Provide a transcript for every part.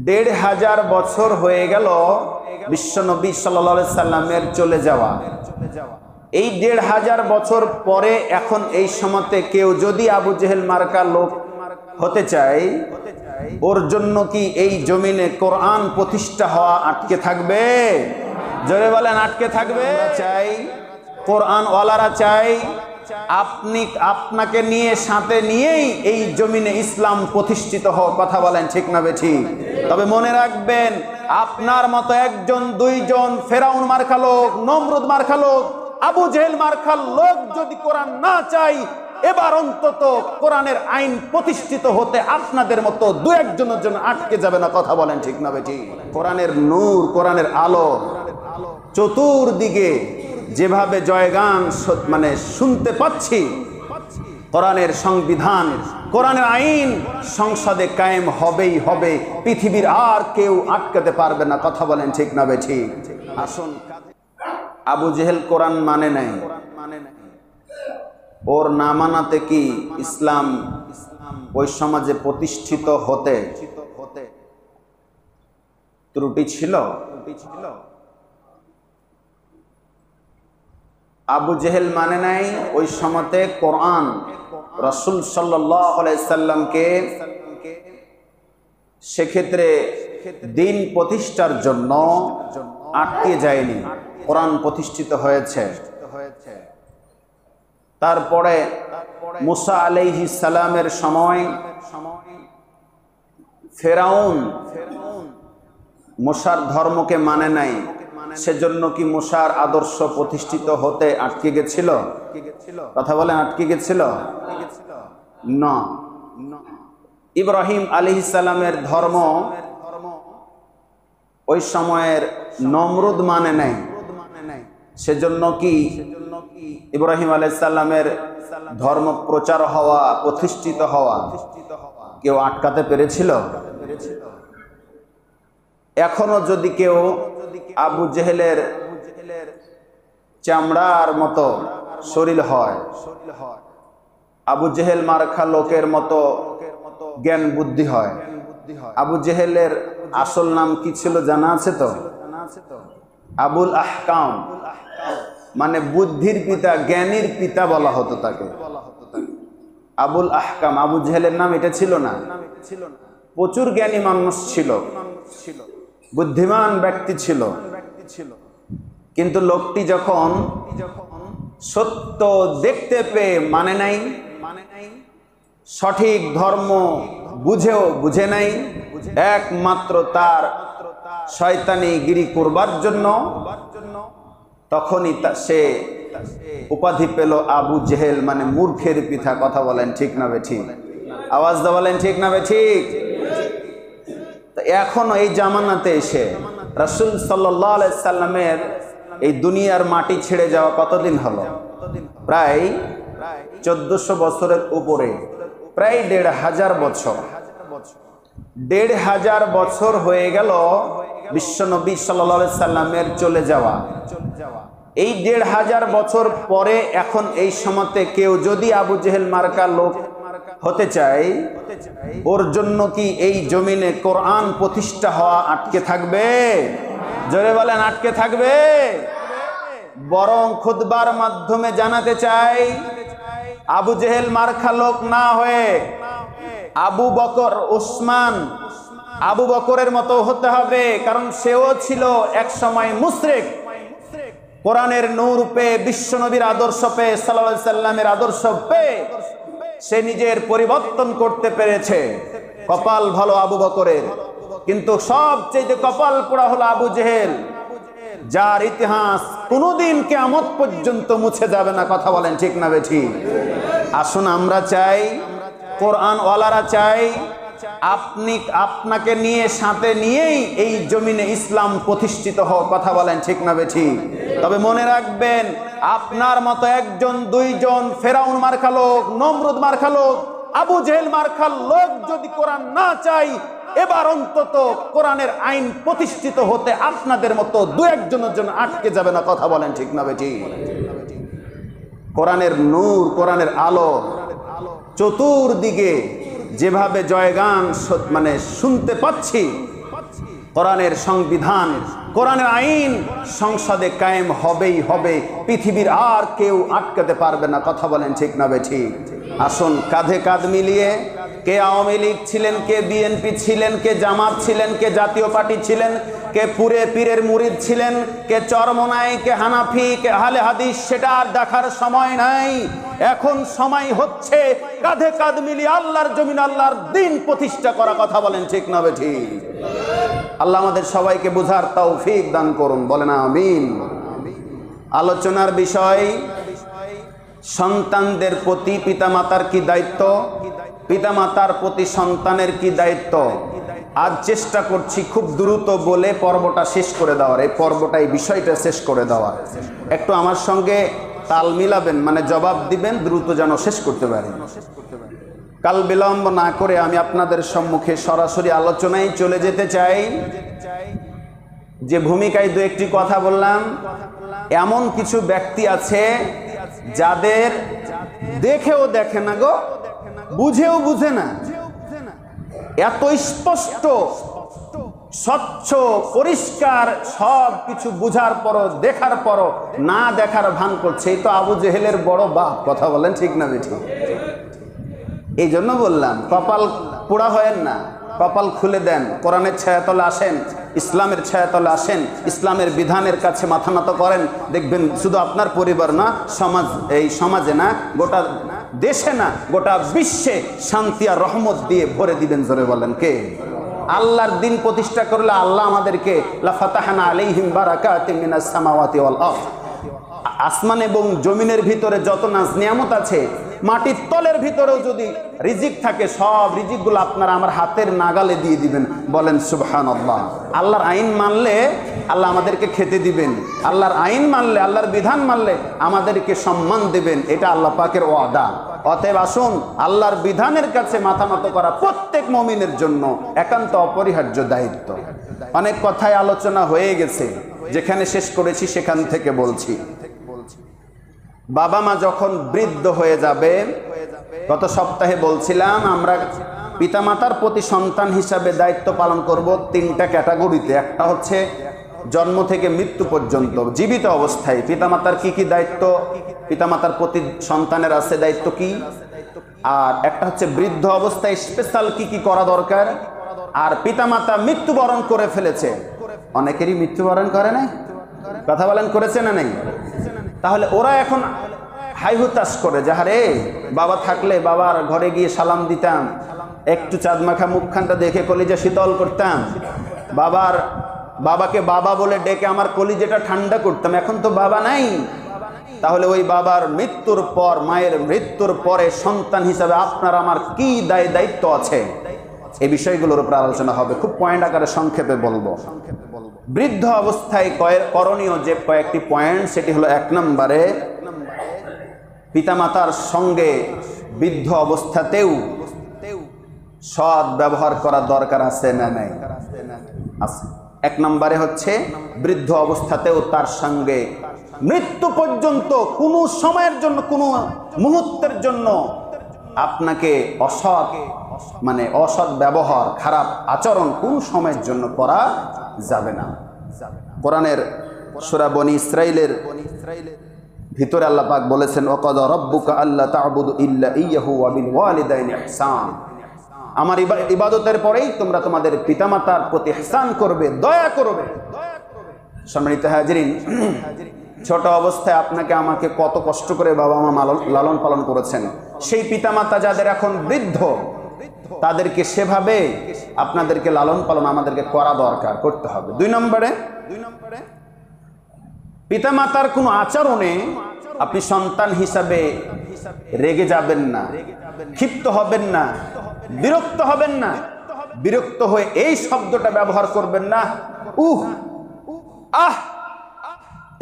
১৫০০ বছর হয়ে গেল বিশ্বনবী সাল্লাল্লাহু আলাইহি সাল্লামের চলে যাওয়া। এই ১৫০০ বছর পরে এখন এই সময়তে কেউ যদি আবু জেহেল মার্কা লোক হতে চায়, ওর জন্য কি এই জমিনে কোরআন প্রতিষ্ঠা হওয়া আটকে থাকবে? জোরে বলেন, আটকে থাকবে? চাই কোরআন ওয়ালারা চাই আপনাকে নিয়ে সাথে নিয়েই এই জমিনে ইসলাম প্রতিষ্ঠিত হোক। কথা বলেন ঠিক না বেঠিক? তবে মনে রাখবেন, আপনার মতো একজন দুইজন ফেরাউন মার্কা লোক, নমরুদ মার্কা লোক, আবু জেহেল মার্কা লোক যদি কোরআন না চাই, এবার অন্তত কোরআনের আইন প্রতিষ্ঠিত হতে আপনাদের মতো দু একজনের জন্য আটকে যাবে না। কথা বলেন ঠিক না বেঠিক? কোরআনের নূর, কোরআনের আলো চতুর্দিকে যেভাবে জয়গান মানে শুনতে পাচ্ছি, কোরআনের সংবিধান, কোরআনের আইন সংসদে কায়েম হবেই হবে। পৃথিবীর আর কেউ আটকাতে পারবে না। কথা বলেন ঠিক না বেঠিক? আসুন, আবু জেহেল কোরআন মানে নাই, ওর না মানাতে কি ইসলাম ওই সমাজে প্রতিষ্ঠিত হতে ত্রুটি ছিল? আবু জেহেল মানে নাই ওই সময়তে কোরআন রাসূল সাল্লাল্লাহু আলাইহি সাল্লামকে, সেক্ষেত্রে দিন প্রতিষ্ঠার জন্য আটকে যায়নি, কোরআন প্রতিষ্ঠিত হয়েছে। তারপরে মুসা আলাইহিস সালামের সময় ফেরাউন মুসার ধর্মকে মানে নাই, সেজন্য কি মুসার আদর্শ প্রতিষ্ঠিত হতে আটকে গেছিল? কথা বলেন, আটকে গেছিল না। ইব্রাহিম আলাইহিস সালামের ধর্ম ওই সময়ের নমরুদ মানে নাই, সেজন্য কি ইব্রাহিম আলাইহিস সালামের ধর্ম প্রচার হওয়া, প্রতিষ্ঠিত হওয়া কেউ আটকাতে পেরেছিল? এখনো যদি কেউ আবু জেহেলের চামড়ার মতো শরীর হয়, আবু জেহেল মার্কা লোকের মতো জ্ঞান বুদ্ধি হয়, আবু জেহেলের আসল নাম কি ছিল জানা আছে তো? আবুল আহকাম, মানে বুদ্ধির পিতা, জ্ঞানীর পিতা বলা হতো তাকে। আবুল আহকাম, আবু জেহেলের নাম এটা ছিল না। প্রচুর জ্ঞানী মানুষ ছিল, বুদ্ধিমান ব্যক্তি ছিল, কিন্তু লোকটি যখন সত্য দেখতে পেয়ে মানে নাই, সঠিক ধর্ম বুঝেও বুঝে নাই, একমাত্র তার শয়তানি গিরি করবার জন্য, তখনই সে উপাধি পেল আবু জেহেল, মানে মূর্খের পিতা। কথা বলেন ঠিক না বেঠিক? আওয়াজ দা বলেন ঠিক না বেঠিক? এখনো এই জামানাতে এসে রাসূল সাল্লাল্লাহু আলাইহি সাল্লামের এই দুনিয়ার মাটি ছেড়ে যাওয়া কতদিন হলো? প্রায় 1400 বছরের উপরে, প্রায় 1500 বছর। 1500 বছর হয়ে গেল বিশ্বনবী সাল্লাল্লাহু আলাইহি সাল্লামের চলে যাওয়া। এই 1500 বছর পরে এখন এই সময়তে কেউ যদি আবু জেহেল মার্কা লোক হতে চায়, ওর জন্য কি এই জমিনে কোরআন প্রতিষ্ঠা হওয়া আটকে থাকবে? জোরে বলেন, আটকে থাকবে? বরং খুতবার মাধ্যমে জানাতে চাই, আবু জেহেল মার্কা লোক না হয়ে আবু বকর, উসমান, আবু বকরের মতো হতে হবে, কারণ সেও ছিল এক সময় মুশরিক। কোরআনের নূর পেয়ে, বিশ্বনবীর আদর্শ পেয়ে, সাল্লাল্লাহু আলাইহি সাল্লামের আদর্শ পেয়ে সে নিজের পরিবর্তন করতে পেরেছে। কপাল ভালো আবু বকরের, কিন্তু সবচেয়ে কপাল পোড়া হলো আবু জেহেল, যার ইতিহাস কোনোদিন কিয়ামত পর্যন্ত মুছে যাবে না। কথা বলেন ঠিক না বেঠিক? আসুন, আমরা চাই, কোরআন ওয়ালারা চাই আপনাকে নিয়ে সাথে নিয়েই এই জমিনে ইসলাম প্রতিষ্ঠিত হোক। কথা বলেন ঠিক না বেঠিক? তবে মনে রাখবেন, আপনার মতো একজন দুইজন ফেরাউন মার্কা লোক, নমরুদ মার্কা লোক, আবু জেহেল মার্কা লোক যদি কোরআন না চাই, এবার অন্তত কোরআনের আইন প্রতিষ্ঠিত হতে আপনাদের মতো দু একজনের জন্য আটকে যাবে না। কথা বলেন ঠিক না বেঠিক? কোরআনের নূর, কোরআনের আলো চতুর্দিকে যেভাবে জয়গান মানে শুনতে পাচ্ছি, কোরআনের সংবিধান, কোরআনের আইন সংসদে কায়েম হবেই হবে। পৃথিবীর আর কেউ আটকাতে পারবে না। কথা বলেন ঠিক না বেঠিক? আসুন কাঁধে কাঁধ মিলিয়ে, কে আওয়ামী লীগ ছিলেন, কে বিএনপি ছিলেন, কে জামাত ছিলেন, কে জাতীয় পার্টি ছিলেন, কে পুরে পীরের মুরিদ ছিলেন, কে চরমনাই, কে হানাফি, কে আহলে হাদিস, সেটা আর দেখার সময় নাই। এখন সময় হচ্ছে কাঁধে কাঁধ মিলিয়ে আল্লাহর জমিন, আল্লাহর দিন প্রতিষ্ঠা করা। কথা বলেন ঠিক না বেঠিক? আল্লাহ আমাদের সবাইকে বুঝার তৌফিক দান করুন, বলেন আমিন। আলোচনার বিষয় সন্তানদের প্রতি পিতামাতার কি দায়িত্ব, পিতামাতার প্রতি সন্তানের কি দায়িত্ব। আজ চেষ্টা করছি খুব দ্রুত বলে পর্বটা শেষ করে দেওয়ার, এই পর্বটা, এই বিষয়টা শেষ করে দেওয়ার। একটু আমার সঙ্গে তাল মিলাবেন, মানে জবাব দিবেন, দ্রুত যেন শেষ করতে পারি। কাল বিলম্ব না করে আমি আপনাদের সম্মুখে সরাসরি আলোচনায় চলে যেতে চাই। যে ভূমিকায় দু একটি কথা বললাম, এমন কিছু ব্যক্তি আছে যাদের দেখেও দেখে না গো, বুঝেও বুঝে না, এত স্পষ্ট স্বচ্ছ পরিষ্কার সব কিছু বুঝার পরও, দেখার পরও না দেখার ভান করছে। এই তো আবু জেহেলের বড় বাপ। কথা বলেন ঠিক না বেঠিক? এই জন্য বললাম কপাল পোড়া হয়েন না, কপাল খুলে দেন, কোরআনের ছায়াতলে আসেন, ইসলামের ছায়াতলে আসেন, ইসলামের বিধানের কাছে মাথা নত করেন। দেখবেন শুধু আপনার পরিবার না, সমাজ, এই সমাজে না, গোটা দেশে না, গোটা বিশ্বে শান্তি আর রহমত দিয়ে ভরে দিবেন। জোরে বলেন কে? আল্লাহর দিন প্রতিষ্ঠা করলে আল্লাহ আমাদেরকে লাফাতাহানা আলাইহিম বারাকাতিম মিনাস সামাওয়াতি ওয়াল আরদ, আসমান এবং জমিনের ভিতরে যত নাজ নিয়ামত আছে, মাটির তলের ভিতরেও যদি রিজিক থাকে, সব রিজিকগুলো আপনারা আমার হাতের নাগালে দিয়ে দিবেন। বলেন সুবহানাল্লাহ। আল্লাহর আইন মানলে আল্লাহ আমাদেরকে খেতে দিবেন, আল্লাহর আইন মানলে, আল্লাহর বিধান মানলে আমাদেরকে সম্মান দেবেন। এটা আল্লাহ পাকের ওয়াদা। অতএব আসুন, আল্লাহর বিধানের কাছে মাথা নত করা প্রত্যেক মুমিনের জন্য একান্ত অপরিহার্য দায়িত্ব। অনেক কথাই আলোচনা হয়ে গেছে, যেখানে শেষ করেছি সেখান থেকে বলছি। বাবা মা যখন বৃদ্ধ হয়ে যাবে, গত সপ্তাহে বলছিলাম আমরা পিতামাতার প্রতি সন্তান হিসাবে দায়িত্ব পালন করব তিনটা ক্যাটাগরিতে। একটা হচ্ছে জন্ম থেকে মৃত্যু পর্যন্ত জীবিত অবস্থায় পিতামাতার কি কি দায়িত্ব, পিতামাতার প্রতি সন্তানের আছে দায়িত্ব কি, আর একটা হচ্ছে বৃদ্ধ অবস্থায় স্পেশাল কি কি করা দরকার, আর পিতামাতা মৃত্যুবরণ করে ফেলেছে, অনেকেরই মৃত্যুবরণ করে না, কথা বলেন করেছে না নাই? তাহলে ওরা এখন হাইহুতাশ করে যে আরে বাবা থাকলে বাবার ঘরে গিয়ে সালাম দিতাম, একটু চাঁদমাখা মুখখানটা দেখে কলিজা শীতল করতাম, বাবাকে বাবা বলে ডেকে আমার কলিজাটা ঠান্ডা করতাম। এখন তো বাবা নাই। তাহলে ওই বাবার মৃত্যুর পর, মায়ের মৃত্যুর পরে সন্তান হিসাবে আপনার আমার কি দায়িত্ব আছে, এই বিষয়গুলোর উপর আলোচনা হবে। খুব পয়েন্ট আকারে সংক্ষেপে বলবো। বৃদ্ধ অবস্থায় করণীয় যে কয়েকটি পয়েন্ট, সেটি হলো, এক নম্বরে পিতামাতার সঙ্গে বৃদ্ধ অবস্থাতেও সৎ ব্যবহার করার দরকার আছে না নাই? আছে। এক নম্বরে হচ্ছে বৃদ্ধ অবস্থাতেও তার সঙ্গে মৃত্যু পর্যন্ত কোনো সময়ের জন্য, কোনো মুহূর্তের জন্য আপনাকে অসৎ ব্যবহার, খারাপ আচরণ কোন সময়ের জন্য করা যাবে না। কোরআনের সূরা বনী ইসরাইলের ভিতরে আল্লাহ পাক বলেছেন, ওয়াকাদা রাব্বুকা আল্লা তা'বুদু ইল্লা ইয়্যাহু ওয়া বিল ওয়ালিদাইনি ইহসান। আমার ইবাদতের পরেই তোমরা তোমাদের পিতামাতার প্রতি ইহসান করবে, দয়া করবে। সম্মানিত হাজিরিন, ছোট অবস্থায় আপনাকে আমাকে কত কষ্ট করে বাবা মা লালন পালন করেছেন, সেই পিতামাতা যাদের এখন বৃদ্ধ, তাদেরকে সেভাবে আপনাদেরকে লালন পালন আমাদেরকে করা দরকার, করতে হবে। দুই নম্বরে পিতামাতার কোনো আচরণে আপনি সন্তান হিসাবে রেগে যাবেন না, ক্ষিপ্ত হবেন না, বিরক্ত হবেন না। বিরক্ত হয়ে এই শব্দটা ব্যবহার করবেন না, আহ,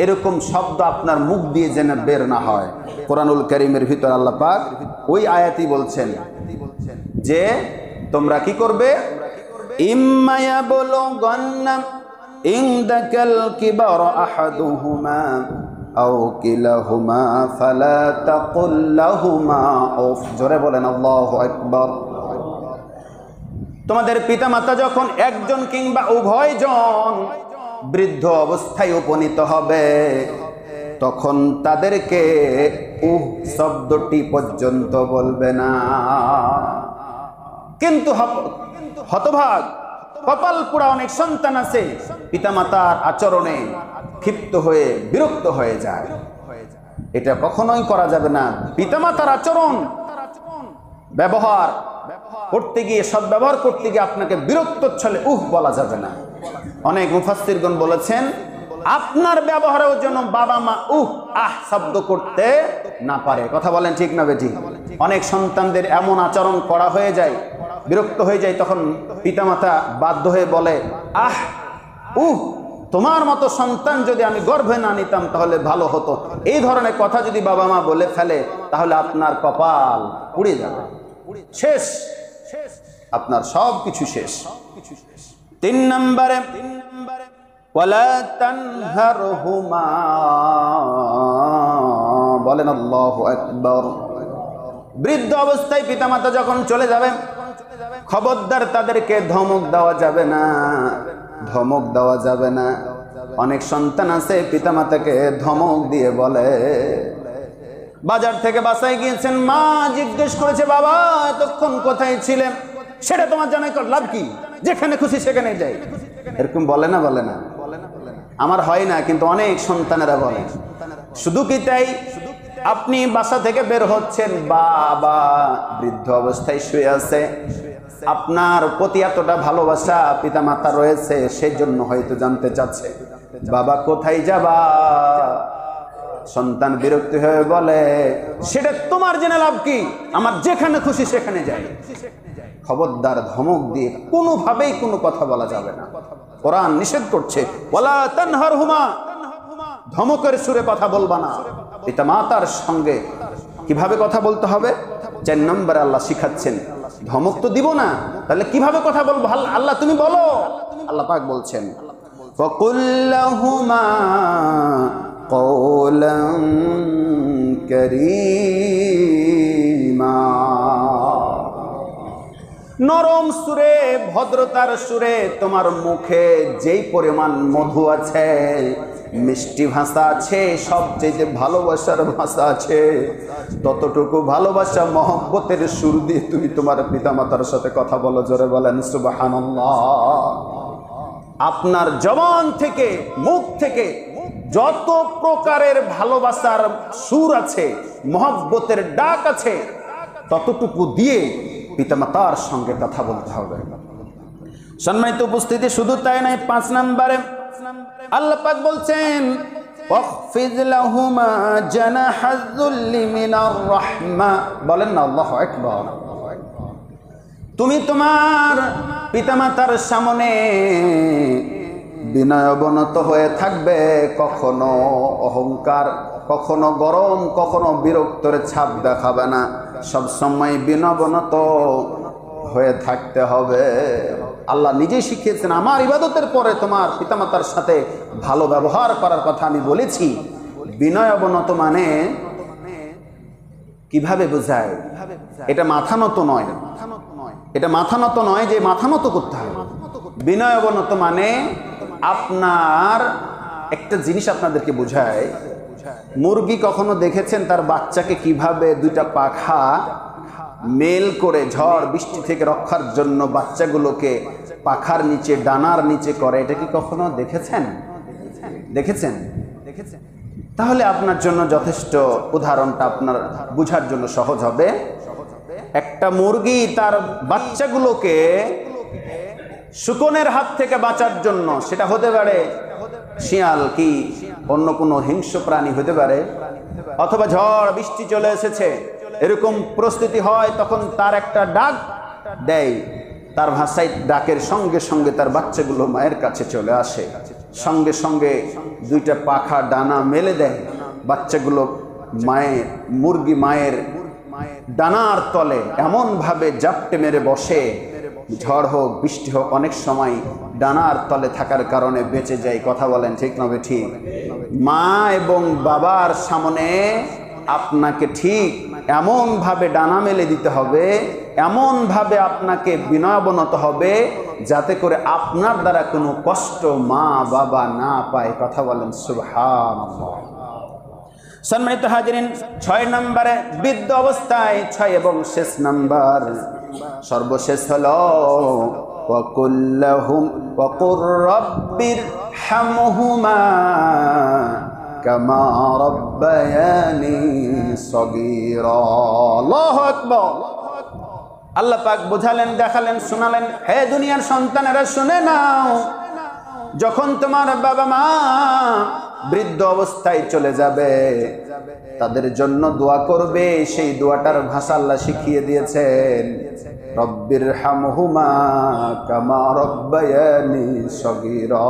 এরকম শব্দ আপনার মুখ দিয়ে যেন বের না হয়। কোরআনুল কারীমের ভিতর আল্লাহ পাক ওই আয়াতই বলছেন যে তোমরা কি করবে, ইম্মা ইয়াবলুগান্না ইনদাকাল কিবার আহাদুহুমা আও কিলাহুমা ফালা তাকুল লাহুমা উফ। জোরে বলেন আল্লাহু আকবার। তোমাদের পিতামাতা যখন একজন কিংবা উভয়জন বৃদ্ধ অবস্থায় উপনীত হবে, তখন তাদেরকে শব্দটি পর্যন্ত বলবে না। কিন্তু হতভাগ, কপাল পোড়া অনেক সন্তান আছে পিতামাতার আচরণে ক্ষিপ্ত হয়ে বিরক্ত হয়ে যায়। এটা কখনোই করা যাবে না। পিতামাতার আচরণ ব্যবহার করতে গিয়ে, সদ্ব্যবহার করতে গিয়ে আপনাকে বিরক্ত ছলে বলা যাবে না। অনেক মুফাসসিরগণ বলেছেন আপনার ব্যবহারেও যেন বাবা মা শব্দ করতে না পারে। কথা বলেন ঠিক না বেঠিক? অনেক সন্তানদের এমন আচরণ করা হয়ে যায়, বিরক্ত হয়ে যায়, তখন পিতামাতা বাধ্য হয়ে বলে তোমার মতো সন্তান যদি আমি গর্ভে না নিতাম তাহলে ভালো হতো। এই ধরনের কথা যদি বাবা মা বলে ফেলে তাহলে আপনার কপাল পুড়ে যাবে, শেষ, আপনার সব কিছু শেষ। 3 নম্বরে ওয়ালা তানহারহুমা, বলেন আল্লাহু আকবার। বৃদ্ধ অবস্থায় পিতামাতা যখন চলে যাবে, খবরদার তাদেরকে ধমক দেওয়া যাবে না, ধমক দেওয়া যাবে না। অনেক সন্তান আছে পিতামাতাকে ধমক দিয়ে বলে, বাজার থেকে বাসায় গিয়েছেন, মা জিজ্ঞেস করেছে বাবা এতক্ষণ কোথায় ছিলেন, সেটা তোমার জানাই লাভ কি, যেখানে খুশি সেখানে যাই। এরকম বলে না? বলে না? আমার হয় না, কিন্তু অনেক সন্তানেরা বলে। শুধু কি তাই, আপনি বাসা থেকে বের হচ্ছেন, বাবা বৃদ্ধ অবস্থায় শুয়ে আছে, আপনার প্রতি এতটা ভালোবাসা পিতামাতা রয়েছে, সেই জন্য হয়তো জানতে চাচ্ছে বাবা কোথায় যাবা। সন্তান বিরক্তি হয়ে বলে, সেটা তোমার জেনে লাভ কি, আমার যেখানে খুশি সেখানে যাই। খবরদার ধমক দিয়ে কোনোভাবেই কোনো কথা বলা যাবে না। কোরআন নিষেধ করছে ওয়ালা তানহারহুমা, ধমকের সুরে কথা বলবা না। পিতামাতার সঙ্গে কিভাবে কথা বলতে হবে 4 নম্বরে আল্লাহ শিখাচ্ছেন। ধমক তো দিব না, তাহলে কিভাবে কথা বলবো আল্লাহ তুমি বলো। আল্লাহ পাক বলছেন ফাকুল লাহুমা কওলান কারীমা, নরম সুরে, ভদ্রতার সুরে, তোমার মুখে যেই পরিমাণ মধু আছে, মিষ্টি ভাষা আছে, সবচেয়ে ভালোবাসার ভাষা আছে, ততটুকু ভালোবাসা মহব্বতের সুর দিয়ে তুমি তোমার পিতামাতার সাথে কথা বলো। জোরে বলেন সুবহানাল্লাহ। আপনার জবান থেকে, মুখ থেকে যত প্রকারের ভালোবাসার সুর আছে, মহব্বতের ডাক আছে, ততটুকু দিয়ে পিতামাতার সঙ্গে কথা বলতে হবে। সম্মানিত উপস্থিতি, শুধু তাই নয়, 5 নম্বরে আল্লাহ পাক বলছেন ওয়াখফিজ লাহুমা জানাহাজ যুল্লি মিনার রাহমা, বলেন না আল্লাহু আকবার। তুমি তোমার পিতামাতার সামনে বিনয় অবনত হয়ে থাকবে, কখনো অহংকার, কখনো গরম, কখনো বিরক্তের ছাপ দেখাবে না, সব সময় বিনয়বনত হয়ে থাকতে হবে। আল্লাহ নিজেই শিখিয়েছেন, আমার ইবাদতের পরে তোমার পিতামাতার সাথে ভালো ব্যবহার করার কথা আমি বলেছি। বিনয় অবনত মানে কিভাবে বোঝায়? এটা মাথা নত নয়, এটা মাথা নত নয় যে মাথা নত করতে হবে। বিনয় অবনত মানে আপনার একটা জিনিস আপনাদেরকে বোঝায়। মুরগি কখনো দেখেছেন তার বাচ্চাকে কিভাবে 2টা পাখা মেল করে ঝড় বৃষ্টি থেকে রক্ষার জন্য বাচ্চাগুলোকে পাখার নিচে, ডানার নিচে করে? এটা কি কখনো দেখেছেন? দেখেছেন? তাহলে আপনার জন্য যথেষ্ট, উদাহরণটা আপনার বুঝার জন্য সহজ হবে। একটা মুরগি তার বাচ্চাগুলোকে শকুনের হাত থেকে বাঁচার জন্য, সেটা হতে পারে শিয়াল কি অন্য কোনো হিংস্র প্রাণী হতে পারে, অথবা ঝড় বৃষ্টি চলে এসেছে, এরকম পরিস্থিতি হয়, তখন তার একটা ডাক দেয়, তার ভাষায় ডাকের সঙ্গে সঙ্গে তার বাচ্চাগুলো মায়ের কাছে চলে আসে, সঙ্গে সঙ্গে 2টা পাখা ডানা মেলে দেয়, বাচ্চাগুলো মুরগি মায়ের ডানার তলে এমনভাবে জাপটে মেরে বসে, ঝড় হোক বৃষ্টি হোক অনেক সময় ডানার তলে থাকার কারণে বেঁচে যায়। কথা বলেন ঠিক না ঠিক? মা এবং বাবার সামনে আপনাকে ঠিক এমন ভাবে ডানা মেলে দিতে হবে, এমন ভাবে আপনাকে বিনয়াবনত হবে যাতে করে আপনার দ্বারা কোনো কষ্ট মা বাবা না পায়। কথা বলেন সুবহানাল্লাহ। সম্মানিত হাজিরিন, 6 নম্বরে বৃদ্ধ অবস্থায় 6 এবং শেষ নাম্বার, সর্বশেষ হলো ওয়াকুল লাহুম ওয়াকুর রাব্বিরহামহুমা কামা রাব্বায়ানি সগীরা। আল্লাহু আকবার। আল্লাহ পাক বোঝালেন, দেখালেন, শোনালেন, হে দুনিয়ার সন্তানেরা শুনে নাও, যখন তোমার বাবা মা বৃদ্ধ অবস্থায় চলে যাবে তাদের জন্য দোয়া করবে। সেই দোয়াটার ভাষা আল্লাহ শিখিয়ে দিয়েছেন, রব্বিরহামহুমা কামা রাব্বায়ানি সগীরা।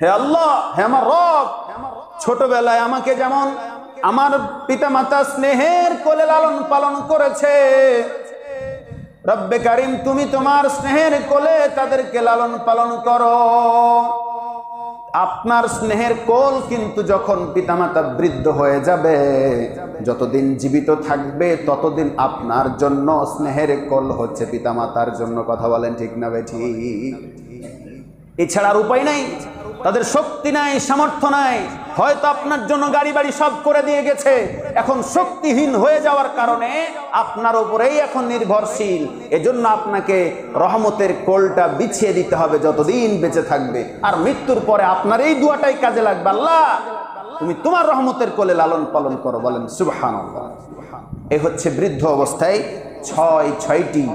হে আল্লাহ, হে আমার রব, ছোটবেলায় আমাকে যেমন আমার পিতামাতা স্নেহের কোলে লালন পালন করেছে, রব্বে কারিম তুমি তোমার স্নেহের কোলে তাদেরকে লালন পালন করো। আপনার স্নেহের কোল কিন্তু যখন পিতামাতা বৃদ্ধ হয়ে যাবে, যতদিন জীবিত থাকবে ততদিন আপনার জন্য স্নেহের কোল হচ্ছে পিতামাতার জন্য। কথা বলেন ঠিক না বেঠিক? এছাড়ার উপায় নাই, তাদের শক্তি নাই, সামর্থ্য নাই। হয়তো আপনার জন্য গাড়ি বাড়ি সব করে দিয়ে গেছে, এখন শক্তিহীন হয়ে যাওয়ার কারণে আপনার উপরেই এখন নির্ভরশীল। এজন্য আপনাকে রহমতের কোলটা বিছিয়ে দিতে হবে যতদিন বেঁচে থাকবে। আর মৃত্যুর পরে আপনার এই দোয়াটাই কাজে লাগবে, আল্লাহ তুমি তোমার রহমতের কোলে লালন পালন করো। বলেন সুবহানাল্লাহ। এই হচ্ছে বৃদ্ধ অবস্থায় 6টি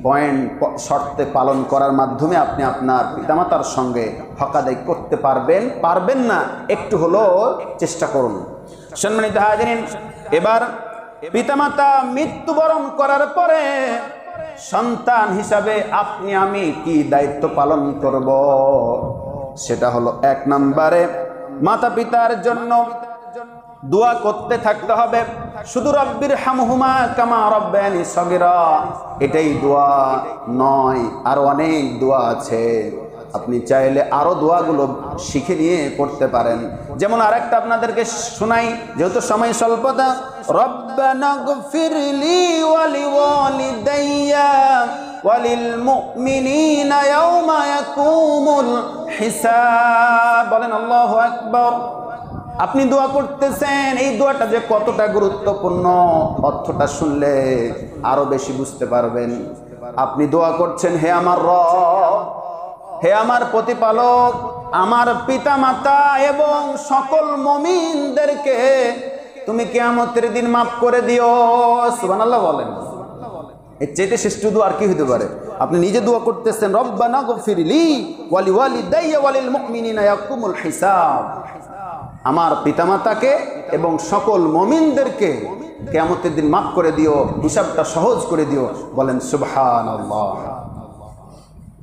পয়েন্ট শর্তে পালন করার মাধ্যমে আপনি আপনার পিতামাতার সঙ্গে হক আদায় করতে পারবেন। পারবেন না, একটু হলো চেষ্টা করুন। সম্মানিত হাজিরিন, এবার পিতামাতা মৃত্যুবরণ করার পরে সন্তান হিসাবে আপনি আমি কি দায়িত্ব পালন করব, সেটা হলো 1 নম্বরে মাতা পিতার জন্য দোয়া করতে থাকতে হবে। শুধু রব্বিরহামহুমা কামা রাব্বায়ানি সগীরা এটাই দোয়া নয়, আরো অনেক দোয়া আছে। আপনি চাইলে আরো দোয়াগুলো শিখে নিয়ে পড়তে পারেন। যেমন আরেকটা আপনাদেরকে শোনাই, যেহেতু সময় স্বল্পতা। রব্বানা গফিরলি ওয়া লিওয়ালিদাইয়া ওয়া লিল মুমিনিনা ইয়াওমা ইয়াকুমুল হিসাব। বলেন আল্লাহু আকবার। আপনি দোয়া করতেছেন, এই দোয়াটা যে কতটা গুরুত্বপূর্ণ অর্থটা শুনলে আরো বেশি বুঝতে পারবেন। আপনি দোয়া করছেন, হে আমার রব, হে আমার প্রতিপালক, আমার পিতা মাতা এবং সকল মুমিনদেরকে তুমি কিয়ামতের দিন মাফ করে দিও। সুবহানাল্লাহ বলেন। এর চাইতে শ্রেষ্ঠ দোয়া আর কি হতে পারে? আপনি নিজে দোয়া করতেছেন, রব্বানা গফিরলি ওয়া লিওয়ালিদাইয়া ওয়া লিল মুমিনিনা ইয়াকুমুল হিসাব। আমার পিতামাতাকে এবং সকল মুমিনদেরকে কিয়ামতের দিন মাফ করে দিও, হিসাবটা সহজ করে দিও। বলেন সুবহানাল্লাহ।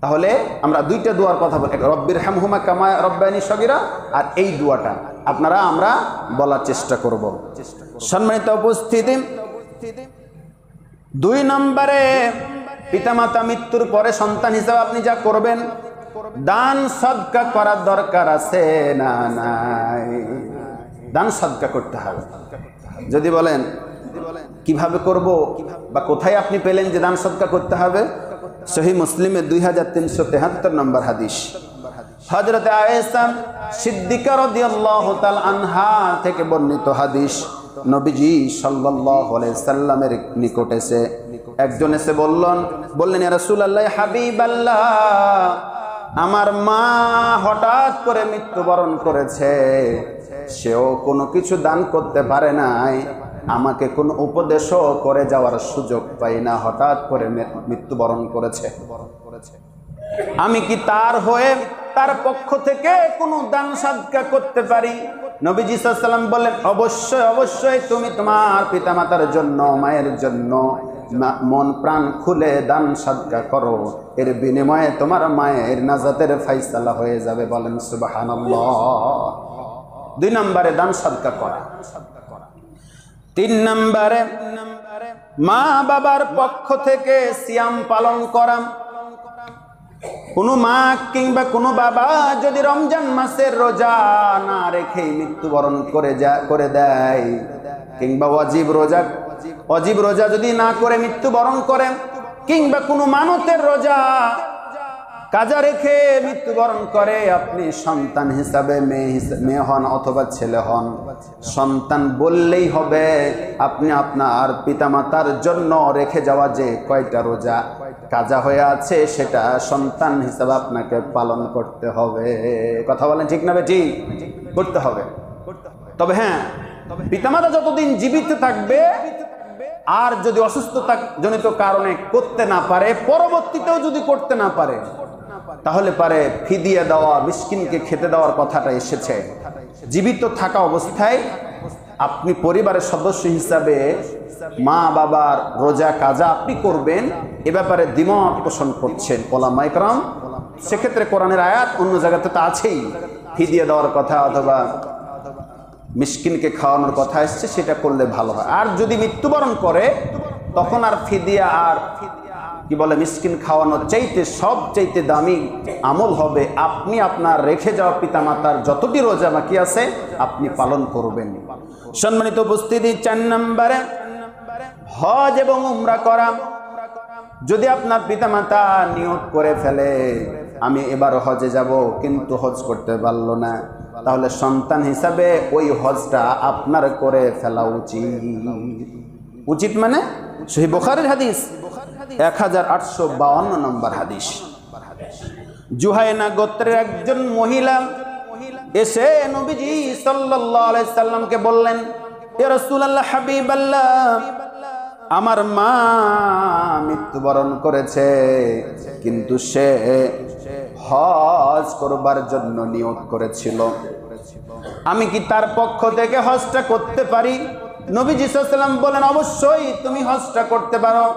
তাহলে আমরা 2টা দোয়ার কথা বলি, রব্বিরহামহুমা কামা রাব্বায়ানি সগীরা, আর এই দোয়াটা আমরা বলার চেষ্টা করব। সম্মানিত উপস্থিতি, 2 নম্বরে পিতামাতা মৃত্যুর পরে সন্তান হিসাবে আপনি যা করবেন, দান সদকা করার দরকার আছে না নাই? দান সদকা করতে হবে। যদি বলেন কিভাবে করব বা কোথায় আপনি পেলেন যে দান সদকা করতে হবে, সহিহ মুসলিমে 2373 নম্বর হাদিস, হযরত আয়েশা সিদ্দিকা রাদিয়াল্লাহু তাআলা আনহা থেকে বর্ণিত হাদিস। নবীজি সাল্লাল্লাহু আলাইহি সাল্লামের নিকট এসে একজন এসে বললেন, ইয়া রাসূলুল্লাহ, হাবিবাল্লাহ, আমার মা হঠাৎ করে মৃত্যুবরণ করেছে, সেও কোনো কিছু দান করতে পারে নাই, আমাকে কোনো উপদেশও করে যাওয়ার সুযোগ পাই না, হঠাৎ করে মৃত্যুবরণ করেছে। আমি কি তার হয়ে তার পক্ষ থেকে কোনো দান সাদকা করতে পারি? নবীজি সাল্লাল্লাহু আলাইহি ওয়াসাল্লাম বললেন, অবশ্যই অবশ্যই তুমি তোমার পিতামাতার জন্য, মায়ের জন্য মন প্রাণ খুলে দান সাদকা করো, এর বিনিময়ে তোমার মায়ের নাজাতের ফায়সালা হয়ে যাবে। বলেন সুবহানাল্লাহ। 2 নম্বরে দান সাদকা করা। 3 নম্বরে মা বাবার পক্ষ থেকে সিয়াম পালন করা। কোনো মা কিংবা কোনো বাবা যদি রমজান মাসের রোজা না রেখে মৃত্যুবরণ করে দেয়, কিংবা অজীব রোজা যদি না করে মৃত্যুবরণ করে, কিংবা কোনো মানতের রোজা কাজা রেখে মৃত্যুবরণ করে, আপনি সন্তান হিসাবে মেয়ে হন অথবা ছেলে হন, সন্তান বললেই হবে। আপনি আপনার পিতামাতার জন্য রেখে যাওয়া যে কয়টা রোজা কাজা হয়ে আছে সেটা সন্তান হিসাবে আপনাকে পালন করতে হবে। কথা বলেন ঠিক না বেঠিক? করতে হবে। তবে হ্যাঁ, পিতামাতা যতদিন জীবিত থাকবে আর যদি অসুস্থতা জনিত কারণে করতে না পারে, পরবর্তীতেও যদি করতে না পারে, তাহলে পারে ফিদিয়া দেওয়া, মিসকিনকে খেতে দেওয়ার কথাটা এসেছে। জীবিত থাকা অবস্থায় আপনি পরিবারের সদস্য হিসাবে মা বাবার রোজা কাজা আপনি করবেন, এ ব্যাপারে দ্বিমত পোষণ করছেন ওলামায়ে কেরাম। সেক্ষেত্রে কোরআনের আয়াত অন্য জায়গাতে তো আছেই, ফিদিয়া দেওয়ার কথা অথবা মিসকিনকে খাওয়ানোর কথা এসছে, সেটা করলে ভালো হয়। আর যদি মৃত্যুবরণ করে তখন আর ফিদিয়া আর কি বলে মিসকিন খাওয়ানোর চাইতে সবচাইতে দামি আমল হবে আপনি আপনার রেখে যাওয়া পিতামাতার যতটি রোজা বাকি আছে আপনি পালন করবেন। সম্মানিত উপস্থিতি, 4 নম্বরে হজ এবং উমরা করা। যদি আপনার পিতামাতা নিয়ত করে ফেলে আমি এবার হজে যাব কিন্তু হজ করতে পারলো না, তাহলে সন্তান হিসাবে ওই হজটা আপনার করে ফেলা উচিত। মানে সহিহ বুখারীর হাদিস 1852 নম্বর হাদিস। জুহায়না গোত্রের একজন মহিলা এসে নবীজি সাল্লাল্লাহু আলাইহি সাল্লামকে বললেন, ইয়া রাসূলুল্লাহ, হাবিবাল্লাহ, আমার মা মৃত্যুবরণ করেছে কিন্তু সে হজ করবার জন্য নিয়ত করেছিল, আমি কি তার পক্ষ থেকে হজটা করতে পারি? নবীজি সাল্লাল্লাহু আলাইহি সাল্লাম বলেন, অবশ্যই তুমি হজটা করতে পারো।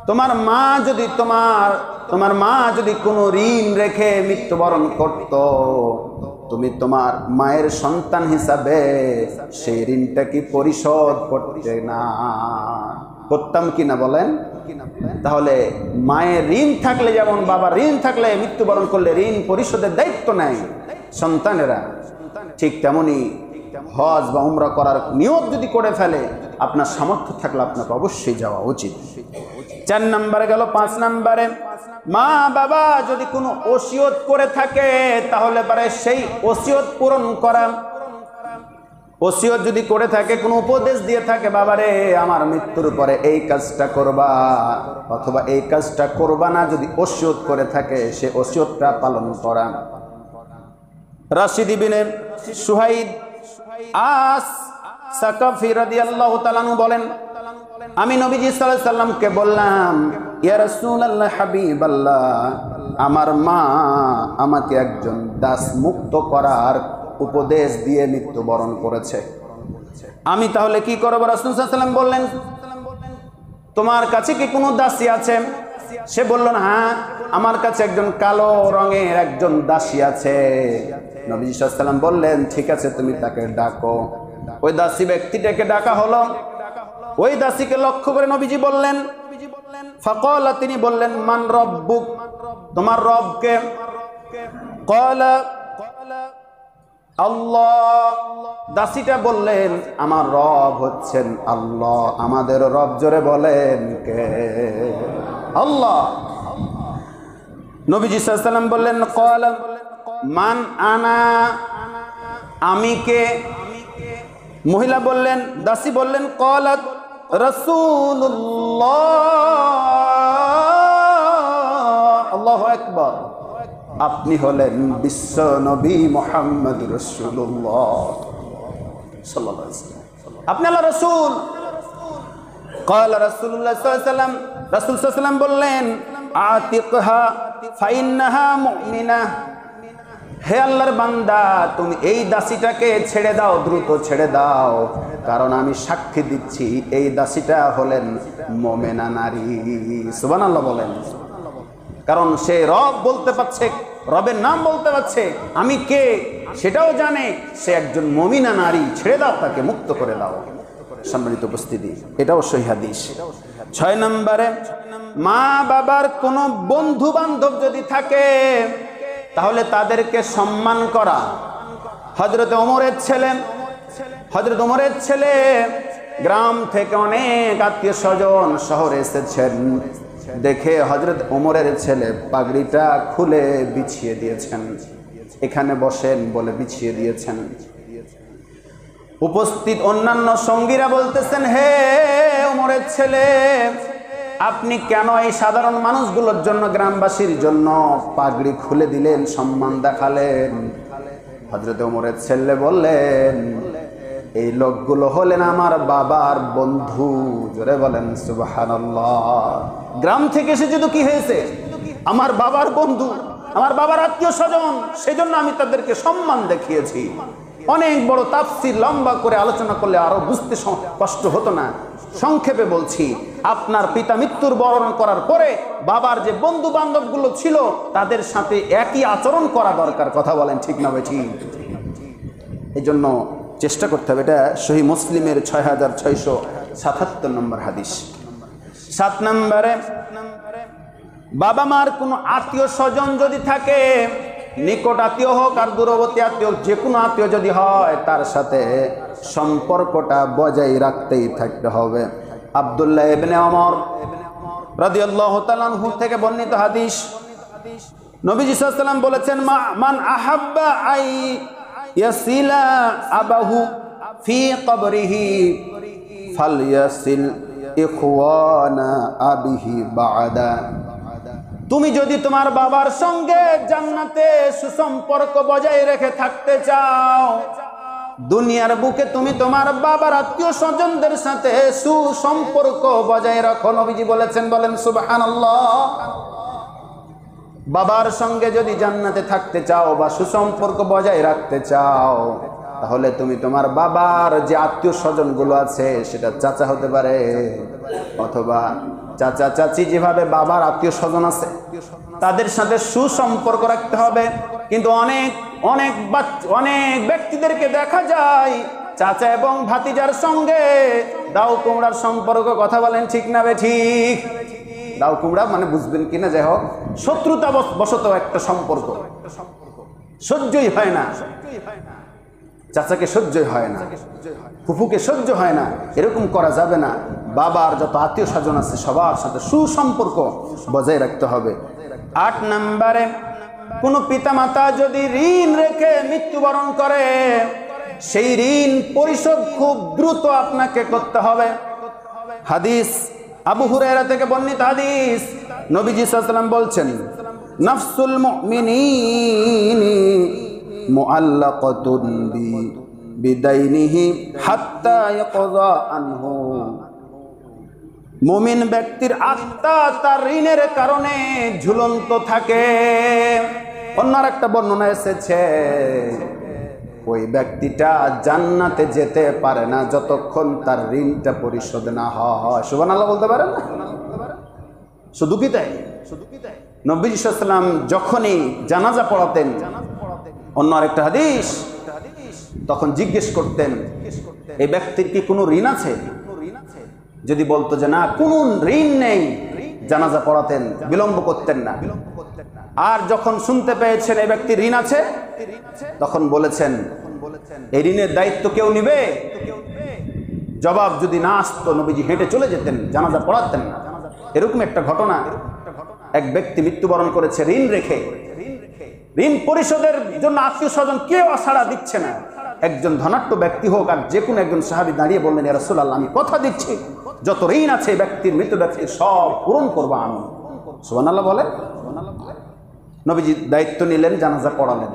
তোমার মা যদি কোনো ঋণ রেখে মৃত্যুবরণ করত, তুমি তোমার মায়ের সন্তান হিসাবে সেই ঋণটা কি পরিশোধ করতে না? করতাম কিনা বলেন? তাহলে মায়ের ঋণ থাকলে, যেমন বাবার ঋণ থাকলে মৃত্যুবরণ করলে ঋণ পরিশোধের দায়িত্ব নেয় সন্তানেরা, ঠিক তেমনি হজ বা উমরা করার নিয়ত যদি করে ফেলে আপনার সামর্থ্য থাকলে আপনাকে অবশ্যই যাওয়া উচিত। 4 নম্বরে গেল। 5 নম্বরে মা বাবা যদি কোনো ওসিয়ত করে থাকে তাহলে পারে সেই ওসিয়ত পূরণ করা। ওসিয়ত যদি করে থাকে, কোনো উপদেশ দিয়ে থাকে, বাবারে আমার মৃত্যুর পরে এই কাজটা করবা অথবা এই কাজটা করবা না, যদি ওসিয়ত করে থাকে সে ওসিয়তটা পালন করা। রাশিদ ইবনে সুহাইদ আস-সাকাফি রাদিয়াল্লাহু তাআলা আনহু বলেন, আমি নবীজি সাল্লাল্লাহু আলাইহি সাল্লামকে বললাম, ইয়া রাসূলুল্লাহ, হাবিবাল্লাহ, আমার মা আমাকে একজন দাস মুক্ত করার উপদেশ দিয়ে মৃত্যুবরণ করেছে, আমি তাহলে কি করব? রাসূল সাল্লাল্লাহু আলাইহি সাল্লাম বললেন, তোমার কাছে কি কোনো দাসী আছে? সে বলল, হ্যাঁ, আমার কাছে একজন কালো রঙের একজন দাসী আছে। নবী সাল্লাল্লাহু আলাইহি সাল্লাম বললেন, ঠিক আছে, তুমি তাকে ডাকো। ওই দাসী ব্যক্তিটাকে ডাকা হলো। ওই দাসীকে লক্ষ্য করে নবীজি বললেন, ফাকালা, তিনি বললেন, মান রব্বুক, তোমার রব কে? ক্বালা আল্লাহ। দাসীটা বললেন, আমার রব হচ্ছেন আল্লাহ। আমাদের রব, জোরে বলেন কে? আল্লাহ। নবীজি সাল্লাল্লাহু আলাইহি সাল্লাম বললেন, ক্বালা মান আনা, আমি কে? মহিলা বললেন, দাসী বললেন, ক্বালাত রাসূলুল্লাহ। আল্লাহু আকবার। আপনি হলেন বিশ্ব নবী মুহাম্মদ রাসূলুল্লাহ সাল্লাল্লাহু আলাইহি ওয়াসাল্লাম, আপনি আল্লাহর রাসূল। ক্বালা রাসূলুল্লাহ সাল্লাল্লাহু আলাইহি ওয়াসাল্লাম, রাসূল সাল্লাল্লাহু আলাইহি ওয়াসাল্লাম বললেন, আতিকহা ফাইন্নাহা মুমিনাহ। হে আল্লাহর বান্দা, তুমি এই দাসীটাকে ছেড়ে দাও, দ্রুত ছেড়ে দাও, কারণ আমি সাক্ষী দিচ্ছি এই দাসীটা হলেন মুমিনা নারী। সুবহানাল্লাহ বলেন। কারণ সে রব বলতে পারছে, রবের নাম বলতে পারছে, আমি কে সেটাও জানে, সে একজন মুমিনা নারী, ছেড়ে দাও, তাকে মুক্ত করে দাও। সম্মানিত উপস্থিতি, এটাও সহিহ হাদিস। 6 নম্বরে মা বাবার কোনো বন্ধু বান্ধব যদি থাকে তাহলে তাদেরকে সম্মান করা। হযরত ওমরের ছেলে গ্রাম থেকে অনেক আত্মীয় স্বজন শহরে এসেছেন, দেখে হযরত ওমরের ছেলে পাগড়িটা খুলে বিছিয়ে দিয়েছেন, এখানে বসেন বলে বিছিয়ে দিয়েছেন। উপস্থিত অন্যান্য সঙ্গীরা বলতেছেন, হে ওমরের ছেলে, আপনি কেন এই সাধারণ মানুষগুলোর জন্য, গ্রামবাসীর জন্য পাগড়ি খুলে দিলেন, সম্মান দেখালেন? হযরত ওমরের ছেলে বললেন, এই লোকগুলো হলেন আমার বাবার বন্ধু। জোরে বলেন সুবহানাল্লাহ। গ্রাম থেকে এসেছে তো কি হয়েছে, আমার বাবার বন্ধু, আমার বাবার আত্মীয় স্বজন, সেজন্য আমি তাদেরকে সম্মান দেখিয়েছি। অনেক বড় তাফসীর লম্বা করে আলোচনা করলে আরো বুঝতে কষ্ট হতো না, সংক্ষেপে বলছি। আপনার পিতা মৃত্যুর বরণ করার পরে বাবার যে বন্ধু বান্ধব গুলো ছিল তাদের সাথে একই আচরণ করা দরকার। কথা বলেন ঠিক না ভাই? ঠিক। এই জন্য চেষ্টা করতে হবে। এটা সহিহ মুসলিমের 6677 নম্বর হাদিস। 7 নম্বরে, বাবা মার কোনো আত্মীয় স্বজন যদি থাকে, নিকট আত্মীয় হোক আর দূরবর্তী আত্মীয় হোক, যে কোনো আত্মীয় যদি হয়, তার সাথে সম্পর্কটা বজায় রাখতেই থাকতে হবে। আব্দুল্লাহ ইবনে ওমর রাদিয়াল্লাহু তাআলা আনহু থেকে বর্ণিত হাদিস, নবীজি সাল্লাল্লাহু আলাইহি ওয়াসাল্লাম বলেছেন, মান আহাব্বা আই ইয়াসিলা আবাহু ফি কবরিহি ফালইয়াসিল ইখওয়ানা আবিহি বাদা। তুমি যদি তোমার বাবার সঙ্গে জান্নাতে সুসম্পর্ক বজায় রেখে থাকতে চাও, দুনিয়ার বুকে তুমি তোমার বাবার আত্মীয় স্বজনদের সাথে সুসম্পর্ক বজায় রাখো। নবীজি বলেছেন, বলেন সুবহানাল্লাহ। বাবার সঙ্গে যদি জান্নাতে থাকতে চাও বা সুসম্পর্ক বজায় রাখতে চাও, তাহলে তুমি তোমার বাবার যে আত্মীয় স্বজন গুলো আছে, সেটা চাচা হতে পারে অথবা চাচা চাচি, যেভাবে বাবার আত্মীয় স্বজন আছে তাদের সাথে সুসম্পর্ক রাখতে হবে। কিন্তু অনেক ব্যক্তিদেরকে দেখা যায় চাচা এবং ভাতিজার সঙ্গে দাও কুমড়ার সম্পর্ক। কথা বলেন ঠিক না বে ঠিক? দাও কুমড়া মানে বুঝবেন কিনা, যাই হোক, শত্রুতা বশত একটা সম্পর্ক, সহ্যই হয় না, চাচাকে সহ্যই হয় না, ফুফুকে সহ্য হয় না, এরকম করা যাবে না। বাবার যত আত্মীয় স্বজন আছে সবার সাথে সুসম্পর্ক বজায় রাখতে হবে। 8 নম্বরে, কোনো পিতামাতা যদি ঋণ রেখে মৃত্যুবরণ করে, সেই ঋণ পরিশোধ খুব দ্রুত আপনাকে করতে হবে। হাদিস আবু হুরায়রা থেকে বর্ণিত হাদিস, নবীজি সাল্লাল্লাহু আলাইহি ওয়াসাল্লাম বলছেন, নাফসুল মুমিনিনি মুআল্লাকাতুন বিদাইনিহি হাত্তা ইয়াকযা আনহু। মুমিন ব্যক্তির আত্মা তার ঋণের কারণে ঝুলন্ত থাকে। অন্য একটা বর্ণনা এসেছে, ওই ব্যক্তিটা জান্নাতে যেতে পারে না যতক্ষণ তার ঋণটা পরিশোধ না হয়। সুবহানাল্লাহ বলতে পারেন না? শুধু কি তাই? নবী সাল্লাল্লাহু আলাইহি ওয়াসাল্লাম যখনই জানাজা পড়াতেন, অন্য আরেকটা হাদিস, তখন জিজ্ঞেস করতেন, এই ব্যক্তির কি কোনো ঋণ আছে? যদি বলতো যে না, কোনো ঋণ নেই, জানাজা পড়াতেন, বিলম্ব করতেন না। আর যখন শুনতে পেয়েছেন এই ব্যক্তির ঋণ আছে, তখন বলেছেন, এই ঋণের দায়িত্ব কেউ নিবে? জবাব যদি না আসতো, নবীজি হেঁটে চলে যেতেন, জানাজা পড়াতেন না। এরকম একটা ঘটনা, এক ব্যক্তি মৃত্যুবরণ করেছে ঋণ রেখে। ঋণ পরিশোধের জন্য আত্মীয় স্বজন কেউ আশাড়া দিচ্ছে না। একজন ধনাঢ্য ব্যক্তি হোক আর যে কোনো একজন সাহাবী দাঁড়িয়ে বললেন, ইয়া রাসূলুল্লাহ, আমি কথা দিচ্ছি যত ঋণ আছে ব্যক্তির, মৃত ব্যক্তির সব পূরণ করবো আমি। সুবহানাল্লাহ বলে। নবীজি দায়িত্ব নিলেন, জানাজা পড়ালেন।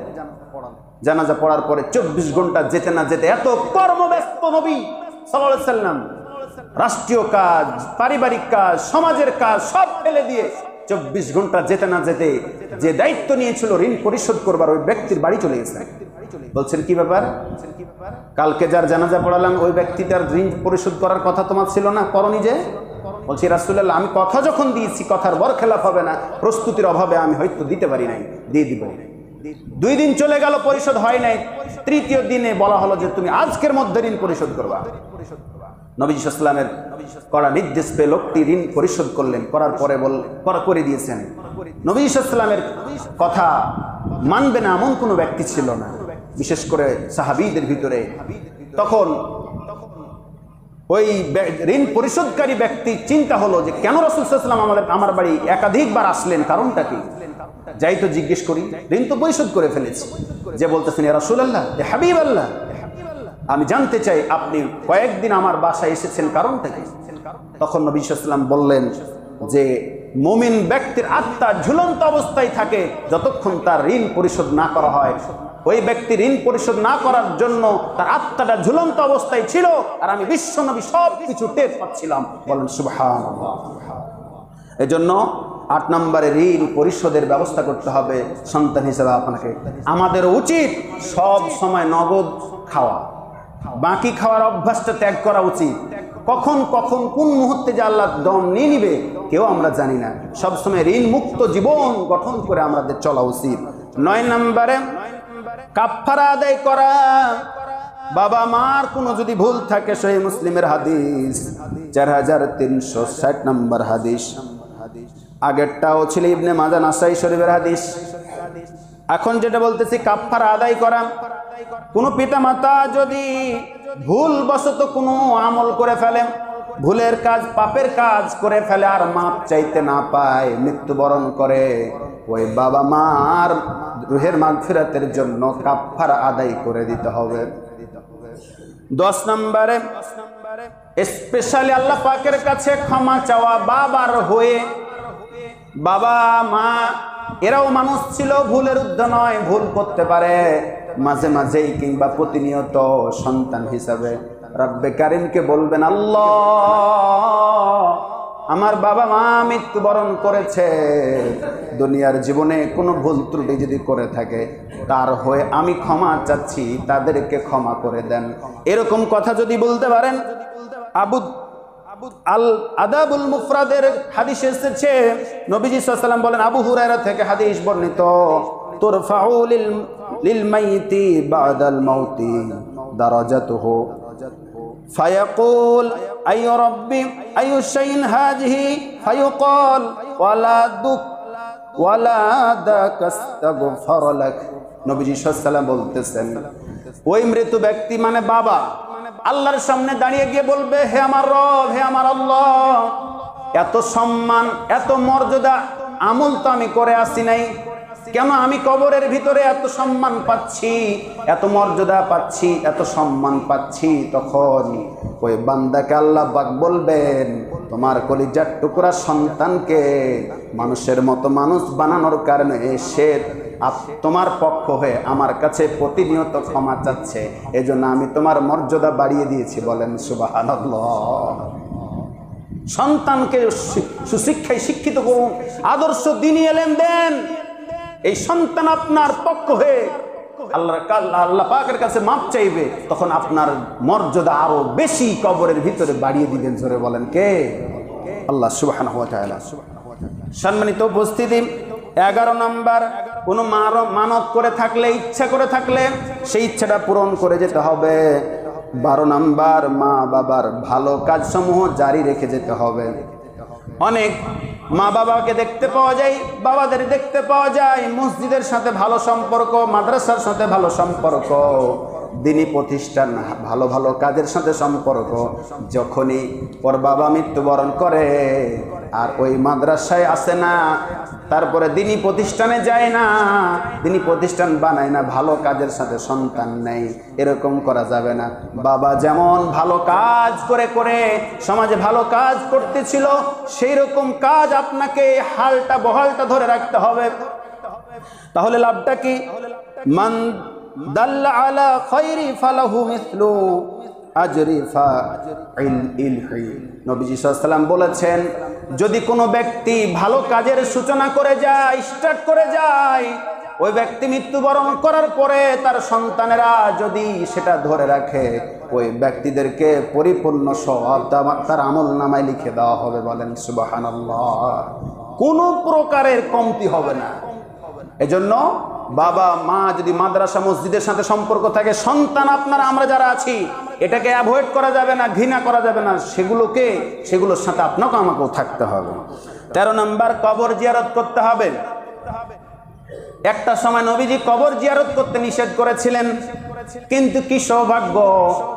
জানাজা পড়ার পরে 24 ঘন্টা যেতে না যেতে, এত কর্মব্যস্ত নবী সাল্লাল্লাহু আলাইহি ওয়াসাল্লাম, রাষ্ট্রীয় কাজ, পারিবারিক কাজ, সমাজের কাজ সব ফেলে দিয়ে 24 ঘন্টা যেতে না যেতে যে দায়িত্ব নিয়েছিল ঋণ পরিশোধ করবার, ওই ব্যক্তির বাড়ি চলে গেছে। বলছেন, কি ব্যাপার? কালকে যার জানাজা পড়ালাম ওই ব্যক্তিটার ঋণ পরিশোধ করার কথা তোমার ছিল না, করনি যে? বলছি, রাসূলুল্লাহ, আমি কথা যখন দিয়েছি কথার বরখেলাপ হবে না, প্রস্তুতির অভাবে আমি হয়তো দিতে পারি নাই, দিয়ে দিব। 2 দিন চলে গেল, পরিশোধ হয় নাই। 3য় দিনে বলা হলো যে তুমি আজকের মধ্যে ঋণ পরিশোধ করবা। নবী সাল্লাল্লাহু আলাইহি ওয়াসাল্লামের কড়া নির্দেশ পেয়ে লোকটি ঋণ পরিশোধ করলেন, করার পরে করে দিয়েছেন। নবী সাল্লামের কথা মানবে না এমন কোনো ব্যক্তি ছিল না, বিশেষ করে সাহাবীদের ভিতরে। তখন ওই ঋণ পরিশোধকারী ব্যক্তি চিন্তা হলো যে কেন রাসূল সাল্লাল্লাহু আলাইহি ওয়াসাল্লাম আমার বাড়ি একাধিকবার আসলেন, কারণটা কি? যাই তো জিজ্ঞেস করি, ঋণ তো পরিশোধ করে ফেলেছি। যে বলতেছেন, ইয়া রাসূলুল্লাহ, ইয়া হাবিবাল্লাহ, আমি জানতে চাই আপনি কয়েকদিন আমার বাসায় এসেছেন, কারণটা কি? তখন নবী সাল্লাল্লাহু আলাইহি ওয়াসাল্লাম বললেন যে মুমিন ব্যক্তির আত্মা ঝুলন্ত অবস্থায় থাকে যতক্ষণ তার ঋণ পরিশোধ না করা হয়। ওই ব্যক্তি ঋণ পরিশোধ না করার জন্য তার আত্মাটা ঝুলন্ত অবস্থায় ছিল, আর আমি বিশ্বনবী সব কিছু টের পাচ্ছিলাম। বলেন সুবহানাল্লাহ। এজন্য 8 নম্বরে ঋণ পরিশোধের ব্যবস্থা করতে হবে সন্তান হিসেবে আপনাকে। আমাদের উচিত সব সময় নগদ খাওয়া, বাকি খাওয়ার অভ্যাসটা ত্যাগ করা উচিত। কখন কোন মুহূর্তে যে আল্লাহ দম নিয়ে নিবে কেউ আমরা জানি না। সবসময় ঋণ মুক্ত জীবন গঠন করে আমাদের চলা উচিত। 9 নম্বরে কাফারা আদায় করা। বাবা মার কোনো যদি ভুল থাকে, সহিহ মুসলিমের হাদিস 4360 নম্বর হাদিস, আগেরটাও ছিল ইবনে মাজাহ নাসাই শরীফের হাদিস। এখন যেটা বলতেছি কাফারা আদায় করা। কোনো পিতামাতা যদি ভুলবশত কোনো আমল করে ফেলে, ভুলের কাজ, পাপের কাজ করে ফেলে, আর মাপ চাইতে না পায়, মৃত্যুবরণ করে, ওই বাবা মার রুহের মাগফিরাতের জন্য কাফারা আদায় করে দিতে হবে। 10 নম্বরে স্পেশালি আল্লাহ পাকের কাছে ক্ষমা চাওয়া বাবার হয়ে। বাবা মা এরাও মানুষ ছিল, ভুলের ঊর্ধ্বে নয়, ভুল করতে পারে মাঝে মাঝেই কিংবা প্রতিনিয়ত। সন্তান হিসাবে রব্বে কারিমকে বলবেন, আল্লাহ আমার বাবা মা মৃত্যুবরণ করেছে, দুনিয়ার জীবনে কোনো ভুল ত্রুটি যদি করে থাকে তার হয়ে আমি ক্ষমা চাচ্ছি, তাদেরকে ক্ষমা করে দেন। এরকম কথা যদি বলতে পারেন, আল আদাবুল মুফরাদের হাদিসে এসেছে, নবীজি সাল্লাল্লাহু আলাইহি ওয়াসাল্লাম বলেন, আবু হুরায়রা থেকে হাদিস বর্ণিত, তুরফাউ লিল মাইতি বাদাল মাউতি দারাজাতুহু ফায়াকুল আইয়ু রাব্বি আইয়ু শাইইন হাযিহি ফায়ুকাল ওয়ালাদাকাস্তাগফার লাক। নবীজি সাল্লাল্লাহু আলাইহি ওয়াসাল্লাম বলতেছেন, ওই মৃত ব্যক্তি মানে বাবা আল্লাহর সামনে দাঁড়িয়ে গিয়ে বলবে, হে আমার রব, হে আমার আল্লাহ, এত সম্মান এত মর্যাদা আমল তো আমি করে আসি নাই, কেন আমি কবরের ভিতরে এত সম্মান পাচ্ছি, এত মর্যাদা পাচ্ছি, এত সম্মান পাচ্ছি? তখন ওই বান্দাকে আল্লাহ পাক বলবেন, তোমার কলিজার টুকরা সন্তানকে মানুষের মতো মানুষ বানানোর কারণে সে তোমার পক্ষ হয়ে আমার কাছে প্রতিনিয়ত ক্ষমা চাচ্ছে, এজন্য আমি তোমার মর্যাদা বাড়িয়ে দিয়েছি। বলেন সুবহানাল্লাহ। সন্তানকে সুশিক্ষায় শিক্ষিত করুন, আদর্শ দ্বীনি ইলম দেন। এই সন্তান আপনার পক্ষ হয়ে আল্লাহ পাকের কাছে মাপ চাইবে, তখন আপনার মর্যাদা আরো বেশি কবরের ভিতরে বাড়িয়ে দিবেন। জোরে বলেন কে? আল্লাহ সুবহানাহু ওয়া তাআলা। সম্মানিত উপস্থিতি, 11 নম্বর, কোনো মানত করে থাকলে, ইচ্ছা করে থাকলে সেই ইচ্ছাটা পূরণ করে যেতে হবে। 12 নম্বর, মা বাবার ভালো কাজসমূহ জারি রেখে যেতে হবে। অনেক মা বাবাকে দেখতে পাওয়া যায়, বাবাদের দেখতে পাওয়া যায় মসজিদের সাথে ভালো সম্পর্ক, মাদ্রাসার সাথে ভালো সম্পর্ক, দিনী প্রতিষ্ঠান, ভালো ভালো কাজের সাথে সম্পর্ক। যখনই ওর বাবা মৃত্যুবরণ করে আর ওই মাদ্রাসায় আসে না, তারপরে দিনী প্রতিষ্ঠানে যায় না, দিনী প্রতিষ্ঠান বানায় না, ভালো কাজের সাথে সন্তান নেই, এরকম করা যাবে না। বাবা যেমন ভালো কাজ করে করে সমাজে ভালো কাজ করতেছিল, সেই রকম কাজ আপনাকে হালটা বহালটা ধরে রাখতে হবে। তাহলে লাভটা কি? মান দাল্লা আলা খায়রি ফালাহু মিসলু আজরি ফাইলহি। নবীজি সাল্লাল্লাহু আলাইহি ওয়াসাল্লাম বলেছেন, যদি কোনো ব্যক্তি ভালো কাজের সূচনা করে যায়, স্টার্ট করে যায়, ওই ব্যক্তি মৃত্যুবরণ করার পরে তার সন্তানেরা যদি সেটা ধরে রাখে, ওই ব্যক্তিদেরকে পরিপূর্ণ সওয়াব তার আমল নামায় লিখে দেওয়া হবে। বলেন সুবহানাল্লাহ। কোনো প্রকারের কমতি হবে না। এজন্য বাবা মা যদি মাদ্রাসা মসজিদের সাথে সম্পর্ক থাকে, সন্তান আপনারা আমরা যারা আছি এটাকে অ্যাভয়েড করা যাবে না, ঘৃণা করা যাবে না, সেগুলোর সাথে আপনাকে আমাকেও থাকতে হবে। 13 নম্বর, কবর জিয়ারত করতে হবে। একটা সময় নবীজি কবর জিয়ারত করতে নিষেধ করেছিলেন, কিন্তু কি সৌভাগ্য,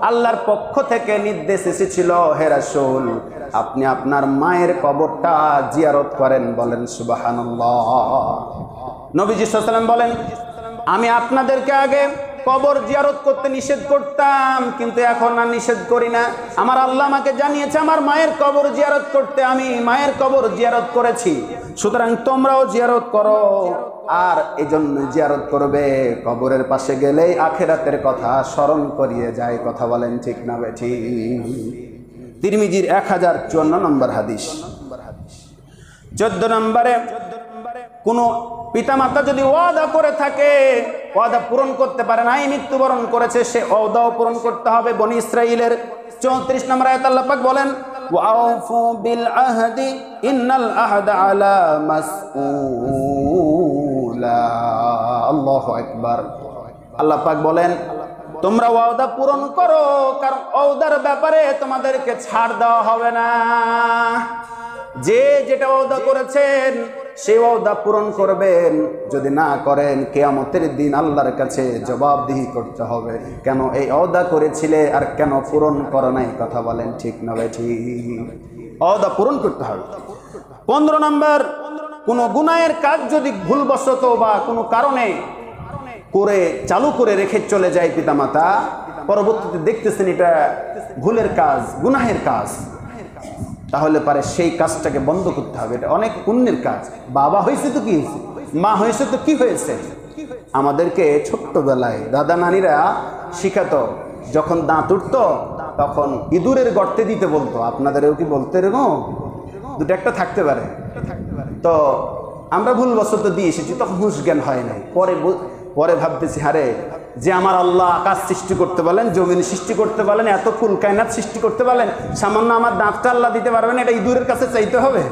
আল্লাহর পক্ষ থেকে নির্দেশ এসেছিল, হে রাসূল আপনি আপনার মায়ের কবরটা জিয়ারত করেন। বলেন সুবহানাল্লাহ। নবীজি সাল্লাল্লাহু আলাইহি ওয়াসাল্লাম বলেন, আমি আপনাদেরকে আগে কবর জিয়ারত করতে নিষেধ করতাম, কিন্তু এখন আর নিষেধ করি না। আমার আল্লাহ আমাকে জানিয়েছে আমার মায়ের কবর জিয়ারত করতে, আমি মায়ের কবর জিয়ারত করেছি, সুতরাং তোমরাও জিয়ারত করো। আর এজন্য জিয়ারত করবে, কবরের পাশে গেলেই আখিরাতের কথা স্মরণ করিয়ে যায়। কথা বলেন ঠিক না বেঠিক? তিরমিজির 1054 নম্বর হাদিস। 14 নম্বরে, কোনো পিতামাতা যদি ওয়াদা করে থাকে, ওয়াদা পূরণ করতে পারে নাই, মৃত্যুবরণ করেছে, সে ওয়াদাও পূরণ করতে হবে। বনি ইসরাইলের 34 নম্বর আয়াত আল্লাহ পাক বলেন, ওয়াউফু বিল আহদি ইন্নাল আহদা আলা মাসউলা। আল্লাহু আকবার। আল্লাহ পাক বলেন, তোমরা ওয়াদা পূরণ করো, কারণ ওয়াদার ব্যাপারে তোমাদেরকে ছাড় দেওয়া হবে না। যে যেটা ওয়াদা করেছেন সেই ওয়াদা পূরণ করবেন, যদি না করেন কিয়ামতের দিন আল্লাহর কাছে জবাবদিহি করতে হবে, কেন এই ওয়াদা করেছিলে আর কেন পূরণ করো নাই। কথা বলেন ঠিক না ভাই? ঠিক, ওয়াদা পূরণ করতে হবে। 15 নম্বর, কোনো গুনাহের কাজ যদি ভুলবশত বা কোনো কারণে চালু করে রেখে চলে যায় পিতামাতা, পরবর্তীতে দেখতেছেন এটা ভুলের কাজ, গুনাহের কাজ, তাহলে পারে সেই কাজটাকে বন্ধ করতে হবে। এটা অনেক পুণ্যের কাজ। বাবা হয়েছে তো কি হয়েছে, মা হয়েছে তো কি হয়েছে। আমাদেরকে ছোট্টবেলায় দাদা নানিরা শিখাতো, যখন দাঁত উঠতো তখন ইঁদুরের গর্তে দিতে বলতো। আপনাদেরও কি বলতে এরকম? দুটো একটা থাকতে পারে। তো আমরা ভুলবশত দিয়ে এসেছি, তখন হুঁশ জ্ঞান হয় নাই। পরে ভাবতেছি, হারে যে আমার আল্লাহ আকাশ সৃষ্টি করতে বলেন, জমিন সৃষ্টি করতে বলেন, এত কুল কায়নাত সৃষ্টি করতে বলেন, সামান্য আমার দাঁতটা আল্লাহ দিতে পারবেন, এটা ইঁদুরের কাছে চাইতে হবে?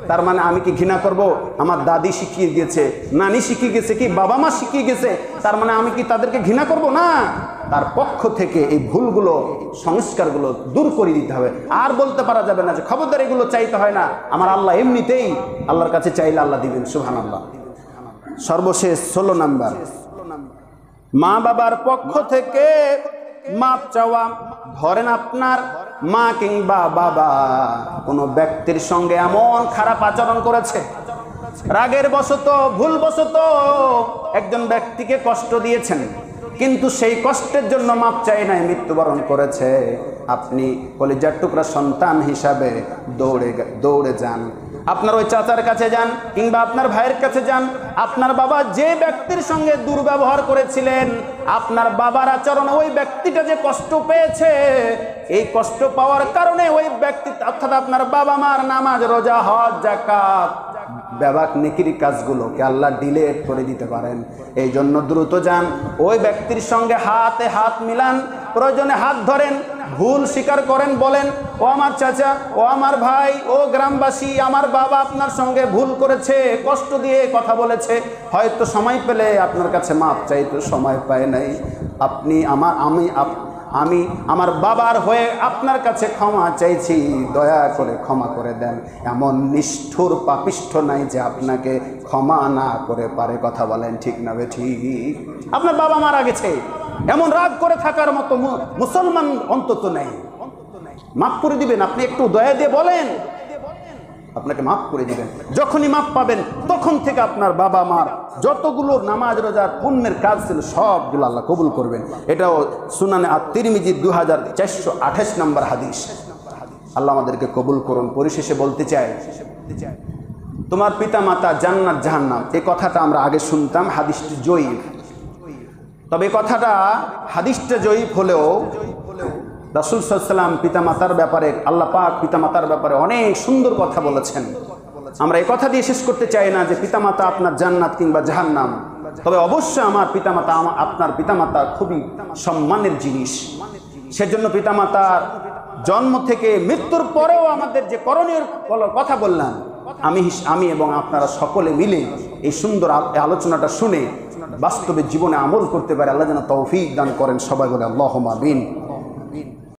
তার মানে আমি কি ঘৃণা করব? আমার দাদি শিখিয়ে গিয়েছে, নানি শিখিয়ে গেছে, কি বাবা মা শিখিয়ে গেছে, তার মানে আমি কি তাদেরকে ঘৃণা করব? না, তার পক্ষ থেকে এই ভুলগুলো, সংস্কারগুলো দূর করে দিতে হবে। আর বলতে পারা যাবে না যে খবরদার এগুলো চাইতে হয় না, আমার আল্লাহ এমনিতেই, আল্লাহর কাছে চাইলে আল্লাহ দিবেন। সুবহানাল্লাহ। সর্বশেষ 16 নাম্বার, মা বাবার পক্ষ থেকে মাপ চাওয়া। ধরেন আপনার মা কিংবা বাবা কোনো ব্যক্তির সঙ্গে এমন খারাপ আচরণ করেছে, রাগের বশত, ভুলবশত একজন ব্যক্তিকে কষ্ট দিয়েছেন, কিন্তু সেই কষ্টের জন্য মাপ চাই নাই, মৃত্যুবরণ করেছে। আপনি কলিজার টুকরা সন্তান হিসাবে দৌড়ে যান, আপনার ওই চাচার কাছে যান কিংবা আপনার ভাইয়ের কাছে যান। আপনার বাবা যে ব্যক্তির সঙ্গে দুর্ব্যবহার করেছিলেন, আপনার বাবার আচরণ ওই ব্যক্তিটা যে কষ্ট পেয়েছে, এই কষ্ট পাওয়ার কারণে ওই ব্যক্তি, অর্থাৎ আপনার বাবা মার নামাজ, রোজা, হজ, যাকাত, ব্যবাক নেকির কাজগুলোকে আল্লাহ ডিলেট করে দিতে পারেন। এই জন্য দ্রুত যান, ওই ব্যক্তির সঙ্গে হাতে হাত মিলান, প্রয়োজনে হাত ধরেন, ভুল স্বীকার করেন, বলেন, ও আমার চাচা, ও আমার ভাই, ও গ্রামবাসী, আমার বাবা আপনার সঙ্গে ভুল করেছে, কষ্ট দিয়ে কথা বলেছে, হয়তো সময় পেলে আপনার কাছে মাপ চাইতো, সময় পায় নাই। আমি আমার বাবার হয়ে আপনার কাছে ক্ষমা চাইছি, দয়া করে ক্ষমা করে দেন। এমন নিষ্ঠুর পাপিষ্ঠ নাই যে আপনাকে ক্ষমা না করে পারে। কথা বলেন ঠিক না বেঠিক? আপনার বাবা মারা গেছে, এমন রাগ করে থাকার মতো মুসলমান অন্তত নেই। মাফ করে দিবেন, আপনি একটু দয়া দিয়ে বলেন, আপনাকে মাফ করে দিবেন। যখনই মাফ পাবেন তখন থেকে আপনার বাবা মার যতগুলো নামাজ, রোজার, পুণ্যের কাজ ছিল সবগুলো আল্লাহ কবুল করবেন। এটাও সুনানে আত-তিরমিজি 2428 নম্বর হাদিস। আল্লাহ আমাদেরকে কবুল করুন। পরিশেষে বলতে চাই, তোমার পিতা মাতা জান্নাত জাহান্নাম, এই কথাটা আমরা আগে শুনতাম, হাদিসটি জয়ীফ। তবে কথাটা হাদিসটা জয়ীফ হলেও রাসূল সাল্লাল্লাহু আলাইহি ওয়াসাল্লাম পিতামাতার ব্যাপারে, আল্লাহ পাক পিতামাতার ব্যাপারে অনেক সুন্দর কথা বলেছেন। আমরা এই কথা দিয়ে শেষ করতে চাই না যে পিতামাতা আপনার জান্নাত কিংবা জাহান্নাম, তবে অবশ্যই আমার পিতামাতা, আপনার পিতামাতা খুবই সম্মানের জিনিস। সেজন্য পিতামাতার জন্ম থেকে মৃত্যুর পরেও আমাদের যে করণীয় কথা বললাম, আমি এবং আপনারা সকলে মিলে এই সুন্দর আলোচনাটা শুনে বাস্তবে জীবনে আমল করতে পারে। আল্লাহ যেন তৌফিক দান করেন। সবাই বলে আল্লাহুম্মা আমিন।